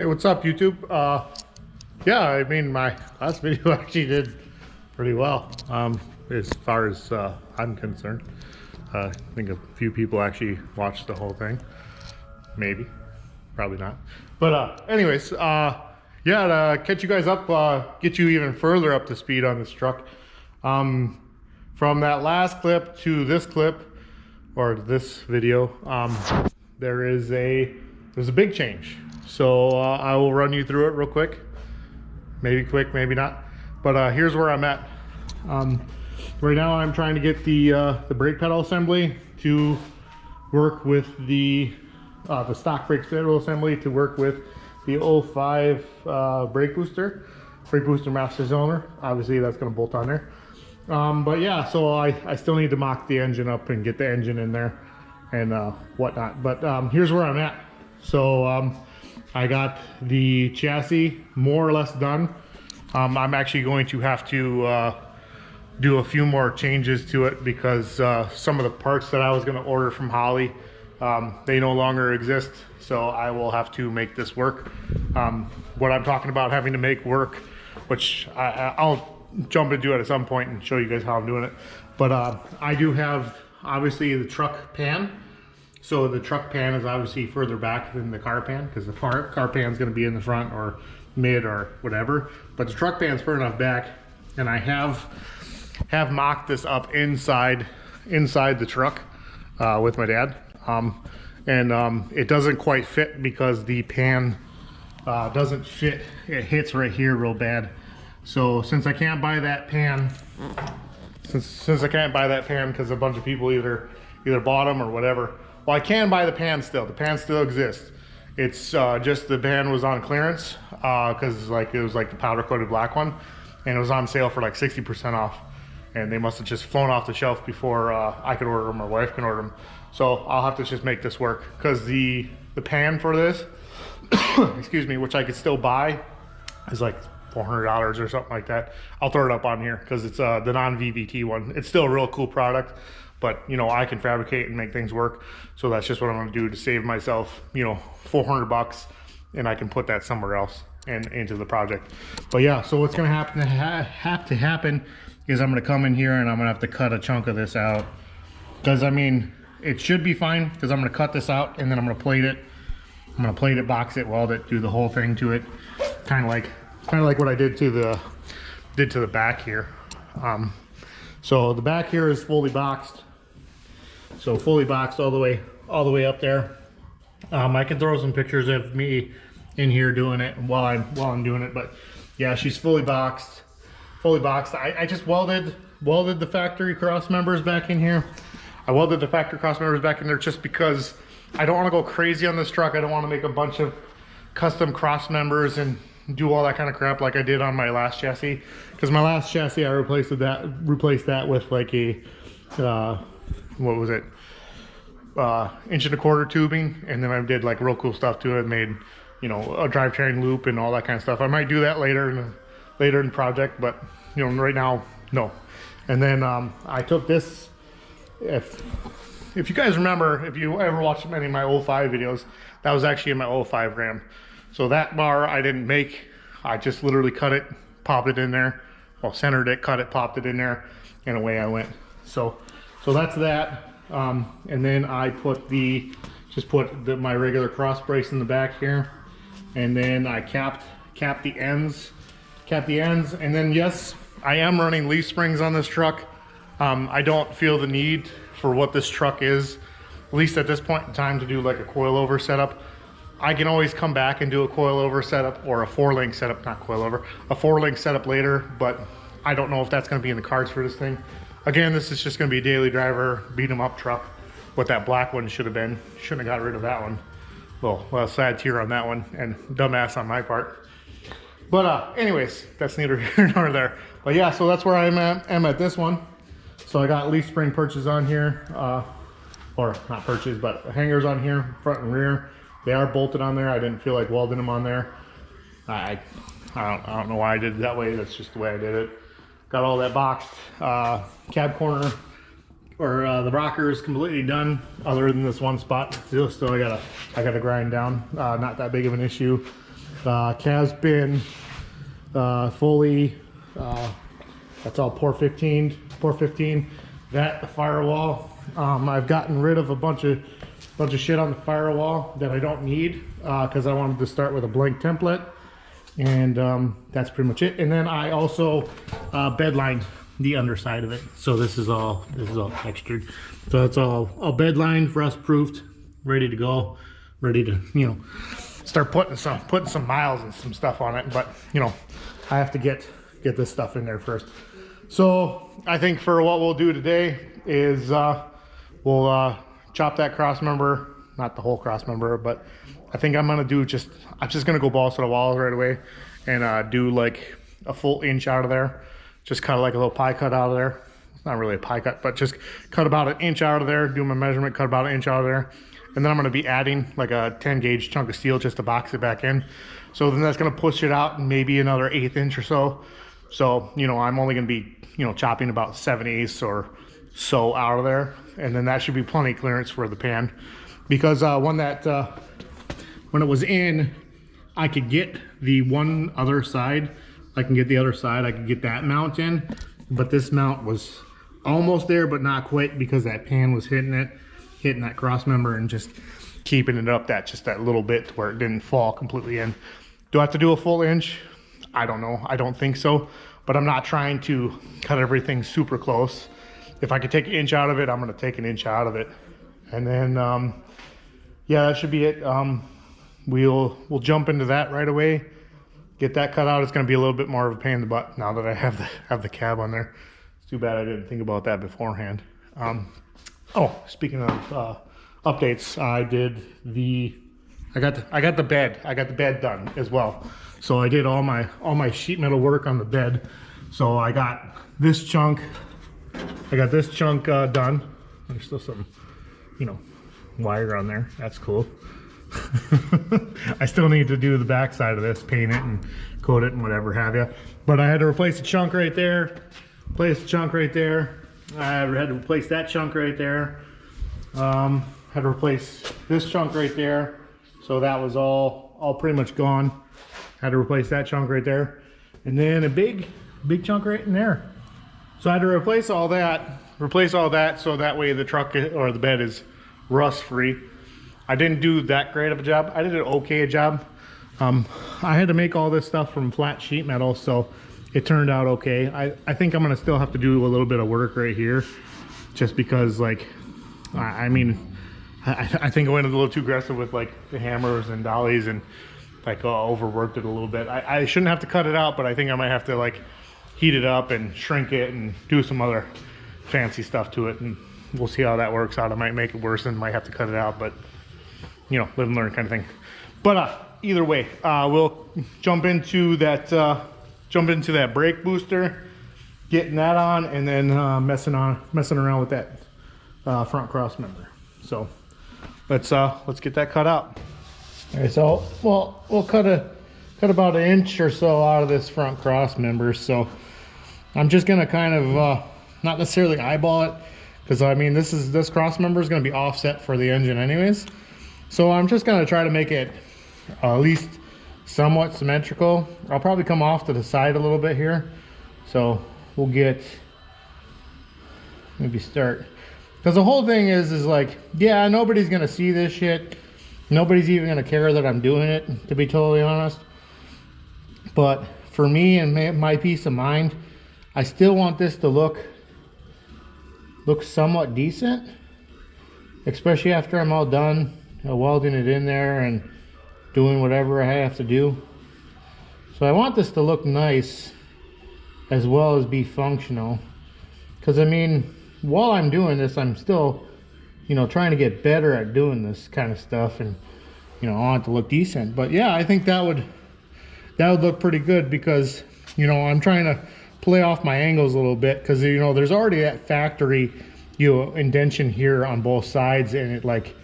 Hey, what's up, YouTube? Yeah, I mean, my last video actually did pretty well, as far as I'm concerned. I think a few people actually watched the whole thing. Maybe, probably not. But anyways, yeah, to catch you guys up, get you even further up to speed on this truck. From that last clip to this clip, or this video, there's a big change. So I will run you through it real quick. Maybe quick, maybe not. But here's where I'm at. Right now I'm trying to get the brake pedal assembly to work with the stock brake pedal assembly to work with the 05 brake booster master cylinder. Obviously that's going to bolt on there. But yeah, so I still need to mock the engine up and get the engine in there and whatnot. But here's where I'm at. So I got the chassis more or less done. I'm actually going to have to do a few more changes to it because some of the parts that I was going to order from Holly, they no longer exist. So I will have to make this work. What I'm talking about having to make work, which I'll jump into it at some point and show you guys how I'm doing it. But I do have obviously the truck pan. So the truck pan is obviously further back than the car pan because the car pan is going to be in the front or mid or whatever. But the truck pan is far enough back, and I have mocked this up inside the truck with my dad. It doesn't quite fit because the pan doesn't fit. It hits right here real bad. So since I can't buy that pan, since I can't buy that pan because a bunch of people either bought them or whatever. Well, I can buy the pan still. The pan still exists. It's just the pan was on clearance because it was like the powder coated black one, and it was on sale for like 60% off. And they must have just flown off the shelf before I could order them or wife can order them. So I'll have to just make this work because the pan for this, excuse me, which I could still buy, is like $400 or something like that. I'll throw it up on here because it's the non-VVT one. It's still a real cool product. But, you know, I can fabricate and make things work. So that's just what I'm going to do to save myself, you know, $400, and I can put that somewhere else and into the project. But yeah, so what's going to have to happen is I'm going to come in here and I'm going to have to cut a chunk of this out. Because, I mean, it should be fine because I'm going to cut this out and then I'm going to plate it. I'm going to plate it, box it, weld it, do the whole thing to it. Kind of like what I did to the back here. So the back here is fully boxed. So fully boxed all the way up there. I can throw some pictures of me in here doing it while I'm doing it. But yeah, she's fully boxed. I just welded the factory cross members back in here. I welded the factory cross members back in there just because I don't want to go crazy on this truck. I don't want to make a bunch of custom cross members and do all that kind of crap like I did on my last chassis. Because my last chassis I replaced that with like a what was it, 1.25" tubing, and then I did like real cool stuff to it, made, you know, a drivetrain loop and all that kind of stuff. I might do that later in the project, but you know, right now, no. And then I took this, if you guys remember, if you ever watched any of my 05 videos, that was actually in my 05 Ram. So that bar I didn't make, I just literally cut it, popped it in there, well, centered it, cut it, popped it in there, and away I went. So that's that. And then I put my regular cross brace in the back here, and then I capped the ends, and then yes, I am running leaf springs on this truck. I don't feel the need for what this truck is, at least at this point in time, to do like a coilover setup. I can always come back and do a coilover setup or a 4-link setup, not coilover, a 4-link setup later, but I don't know if that's going to be in the cards for this thing. Again, this is just going to be a daily driver, beat 'em up truck. What that black one should have been. Shouldn't have got rid of that one. Well, sad tear on that one, and dumbass on my part. But anyways, that's neither here nor there. But yeah, so that's where I'm at this one. So I got leaf spring perches on here, or not perches, but hangers on here, front and rear. They are bolted on there. I didn't feel like welding them on there. I don't know why I did it that way. That's just the way I did it. Got all that boxed. Cab corner, or the rocker is completely done, other than this one spot. Still I gotta grind down. Not that big of an issue. Cas been fully, that's all pour 15. That, the firewall, I've gotten rid of a bunch of shit on the firewall that I don't need, because I wanted to start with a blank template, and that's pretty much it. And then I also bed lined the underside of it, so this is all textured, so it's all bed lined, rust proofed, ready to go, ready to, you know, start putting some miles and some stuff on it. But you know, I have to get this stuff in there first. So I think for what we'll do today is we'll chop that cross member, not the whole cross member, but I think I'm gonna do I'm just gonna go balls to the walls right away and do like a full inch out of there. Just cut like a little pie cut out of there. It's not really a pie cut, but just cut about an inch out of there, do my measurement, cut about an inch out of there. And then I'm gonna be adding like a 10 gauge chunk of steel just to box it back in. So then that's gonna push it out maybe another 1/8 inch or so. So, you know, I'm only gonna be, you know, chopping about 7/8 or so out of there. And then that should be plenty clearance for the pan. Because when it was in, I could get the one other side. I can get the other side, I can get that mount in. But this mount was almost there, but not quite, because that pan was hitting that cross member and just keeping it up just that little bit to where it didn't fall completely in. Do I have to do a full inch? I don't know, I don't think so, but I'm not trying to cut everything super close. If I could take an inch out of it, I'm gonna take an inch out of it. And then, yeah, that should be it. We'll jump into that right away. Get that cut out. It's gonna be a little bit more of a pain in the butt now that I have the cab on there. It's too bad I didn't think about that beforehand. Oh, speaking of updates, I got the bed done as well. So I did all my sheet metal work on the bed. So I got this chunk done. There's still some, you know, wire on there. That's cool. I still need to do the back side of this, paint it and coat it and whatever have you. But I had to replace a chunk right there, replace the chunk right there. I had to replace that chunk right there. Had to replace this chunk right there. So that was all pretty much gone. Had to replace that chunk right there. And then a big chunk right in there. So I had to replace all that so that way the truck or the bed is rust free. I didn't do that great of a job. I did an okay job. I had to make all this stuff from flat sheet metal, so it turned out okay. I think I'm gonna still have to do a little bit of work right here, just because, like, I mean, I think I went a little too aggressive with like the hammers and dollies and like overworked it a little bit. I shouldn't have to cut it out, but I think I might have to like heat it up and shrink it and do some other fancy stuff to it, and we'll see how that works out. I might make it worse and might have to cut it out, but you know, live and learn kind of thing. But either way, we'll jump into that brake booster, getting that on, and then messing around with that front cross member. So let's get that cut out. All right, so we'll cut about an inch or so out of this front cross member. So I'm just gonna kind of not necessarily eyeball it, because I mean this cross member is gonna be offset for the engine anyways. So I'm just gonna try to make it at least somewhat symmetrical. I'll probably come off to the side a little bit here. So we'll maybe start, because the whole thing is like, yeah, nobody's gonna see this shit. Nobody's even gonna care that I'm doing it, to be totally honest. But for me and my peace of mind, I still want this to look somewhat decent, especially after I'm all done welding it in there and doing whatever I have to do. So I want this to look nice as well as be functional, because I mean, while I'm doing this, I'm still, you know, trying to get better at doing this kind of stuff, and you know, I want it to look decent. But yeah, I think that would look pretty good, because you know, I'm trying to play off my angles a little bit, because you know, there's already that factory, you know, indentation here on both sides, and it, like,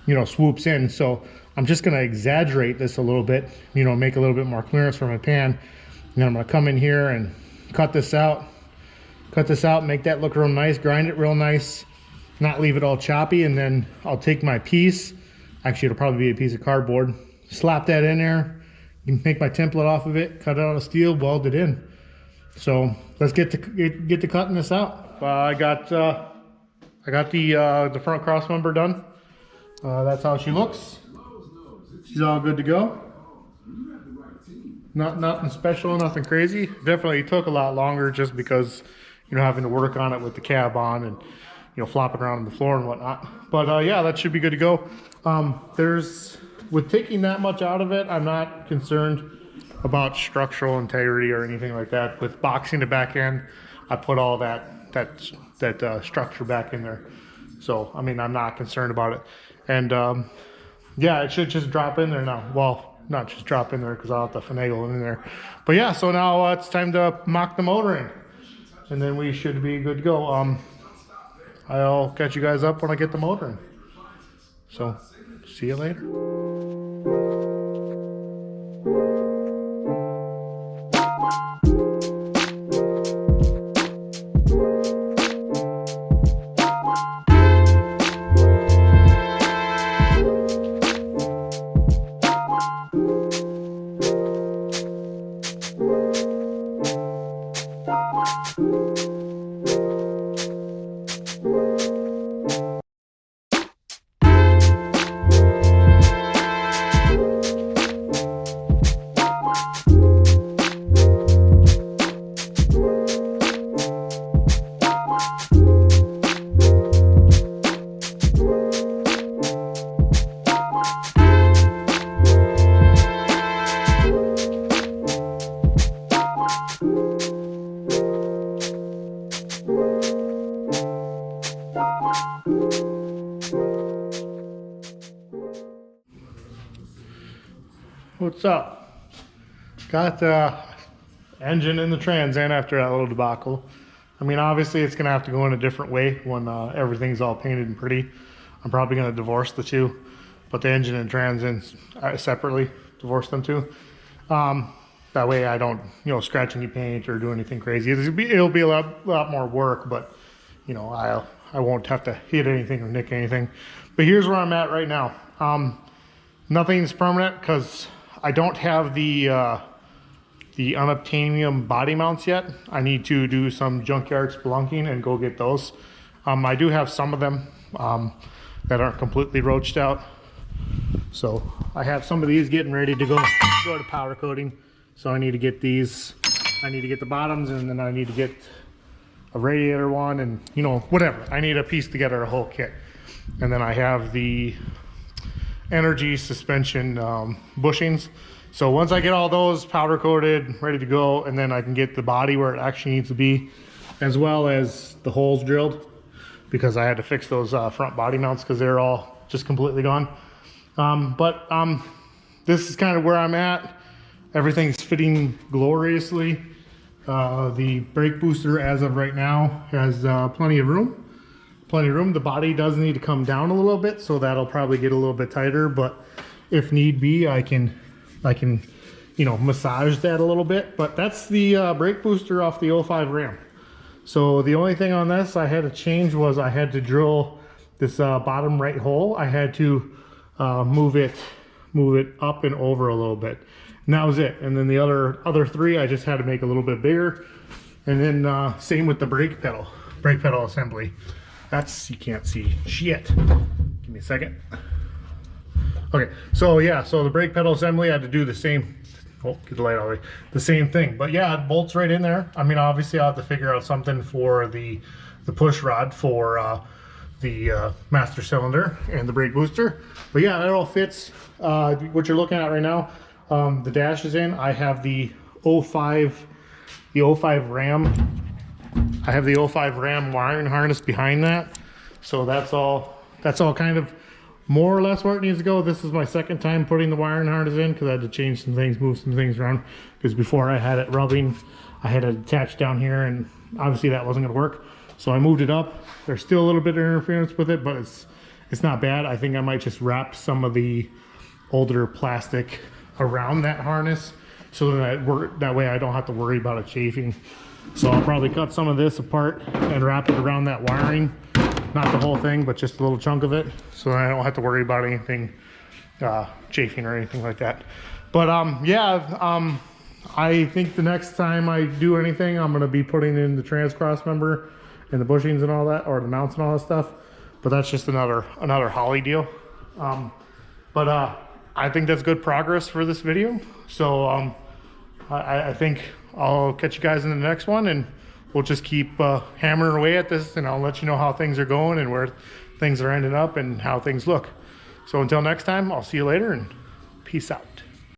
you know, swoops in. So I'm just gonna exaggerate this a little bit, you know, make a little bit more clearance for my pan. And then I'm gonna come in here and cut this out, make that look real nice, grind it real nice, not leave it all choppy. And then I'll take my piece, actually it'll probably be a piece of cardboard, slap that in there, You can make my template off of it, cut it out of steel, weld it in. So let's get to cutting this out. I got the front cross member done. That's how she looks. She's all good to go. Nothing special, nothing crazy. Definitely took a lot longer just because, you know, having to work on it with the cab on and, you know, flopping around on the floor and whatnot. But yeah, that should be good to go. With taking that much out of it, I'm not concerned about structural integrity or anything like that. With boxing the back end, I put all that structure back in there. So, I mean, I'm not concerned about it. And yeah, it should just drop in there now. Well, not just drop in there because I'll have to finagle it in there. But yeah, so now it's time to mock the motor in. And then we should be good to go. I'll catch you guys up when I get the motor in. So, see you later. What's up? Got the engine in the Trans Am after that little debacle. I mean, obviously it's gonna have to go in a different way when everything's all painted and pretty. I'm probably gonna divorce the two, but the engine and Trans Am separately, divorce them too. That way I don't, you know, scratch any paint or do anything crazy. It'll be a lot more work, but you know, I won't have to hit anything or nick anything. But here's where I'm at right now. Nothing's permanent because I don't have the unobtainium body mounts yet. I need to do some junkyard spelunking and go get those. I do have some of them that aren't completely roached out. So I have some of these getting ready to go to powder coating. So I need to get these. I need to get the bottoms, and then I need to get a radiator one, and you know, whatever. I need to piece together a whole kit. And then I have the energy suspension bushings. So once I get all those powder coated, ready to go, and then I can get the body where it actually needs to be, as well as the holes drilled, because I had to fix those front body mounts because they're all just completely gone. This is kind of where I'm at. Everything's fitting gloriously. The brake booster as of right now has plenty of room. The body does need to come down a little bit, so that'll probably get a little bit tighter, but if need be, I can, you know, massage that a little bit. But that's the brake booster off the 05 Ram. So the only thing on this I had to change was I had to drill this bottom right hole. I had to move it up and over a little bit. And that was it. And then the other three I just had to make a little bit bigger. And then same with the brake pedal assembly. That's, you can't see shit. Give me a second. Okay, so yeah, so the brake pedal assembly I had to do the same. Oh, get the light out of the way. The same thing, but yeah, it bolts right in there. I mean, obviously I'll have to figure out something for the push rod for the master cylinder and the brake booster. But yeah, it all fits. What you're looking at right now, the dash is in. I have the 05 Ram. I have the 05 Ram wiring harness behind that. So that's all kind of more or less where it needs to go. This is my second time putting the wiring harness in because I had to change some things, move some things around, because before I had it rubbing, I had it attached down here, and obviously that wasn't going to work. So I moved it up. There's still a little bit of interference with it, but it's not bad. I think I might just wrap some of the older plastic around that harness so that way I don't have to worry about it chafing. So I'll probably cut some of this apart and wrap it around that wiring. Not the whole thing, but just a little chunk of it, so I don't have to worry about anything chafing or anything like that. But I think the next time I do anything, I'm gonna be putting in the trans cross member and the bushings and all that, or the mounts and all that stuff. But that's just another Holly deal. I think that's good progress for this video. So I think I'll catch you guys in the next one, and we'll just keep hammering away at this, and I'll let you know how things are going and where things are ending up and how things look. So until next time, I'll see you later, and peace out.